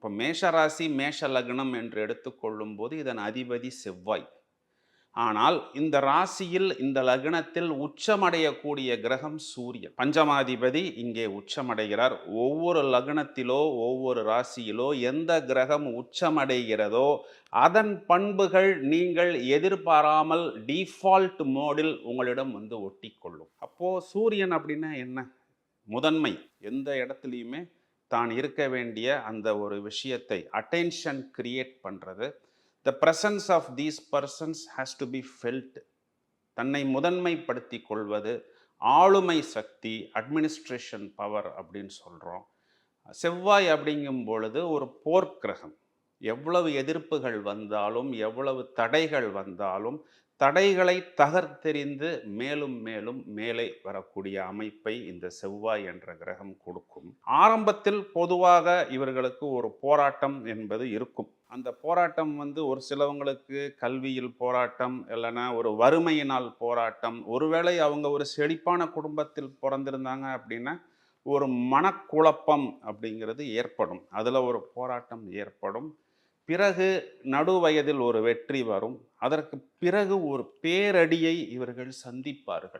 இப்போ மேஷ ராசி, மேஷ லக்னம் என்று எடுத்துக்கொள்ளும் போது இதன் அதிபதி செவ்வாய். ஆனால் இந்த ராசியில், இந்த லக்னத்தில் உச்சமடையக்கூடிய கிரகம் சூரியன். பஞ்சமாதிபதி இங்கே உச்சமடைகிறார். ஒவ்வொரு லக்னத்திலோ, ஒவ்வொரு ராசியிலோ எந்த கிரகம் உச்சமடைகிறதோ, அதன் பண்புகள் நீங்கள் எதிர்பாராமல் டிஃபால்ட் மோடில் உங்களிடம் வந்து ஒட்டிக்கொள்ளும். அப்போ சூரியன் அப்படின்னா என்ன? முதன்மை. எந்த இடத்துலையுமே தான் இருக்க வேண்டிய அந்த ஒரு விஷயத்தை அட்டென்ஷன் கிரியேட் பண்றது. The presence of these persons has to be felt. தன்னை முதன்மைப்படுத்திக் கொள்வது, ஆளுமை சக்தி, அட்மினிஸ்ட்ரேஷன் பவர் அப்படின்னு சொல்கிறோம். செவ்வாய் அப்படிங்கும் பொழுது ஒரு போர்க்கிரகம். எவ்வளவு எதிர்ப்புகள் வந்தாலும், எவ்வளவு தடைகள் வந்தாலும், தடைகளை தகர்த்தெறிந்து மேலும் மேலும் மேலே வரக்கூடிய அமைப்பை இந்த செவ்வாய் என்ற கிரகம் கொடுக்கும். ஆரம்பத்தில் பொதுவாக இவர்களுக்கு ஒரு போராட்டம் என்பது இருக்கும். அந்த போராட்டம் வந்து ஒரு சிலவங்களுக்கு கல்வியில் போராட்டம், இல்லைன்னா ஒரு வறுமையினால் போராட்டம். ஒருவேளை அவங்க ஒரு செழிப்பான குடும்பத்தில் பிறந்திருந்தாங்க அப்படின்னா ஒரு மனக்குழப்பம் அப்படிங்கிறது ஏற்படும். அதில் ஒரு போராட்டம் ஏற்படும். பிறகு நடு வயதில் ஒரு வெற்றி வரும். அதற்கு பிறகு ஒரு பேரடியை இவர்கள் சந்திப்பார்கள்.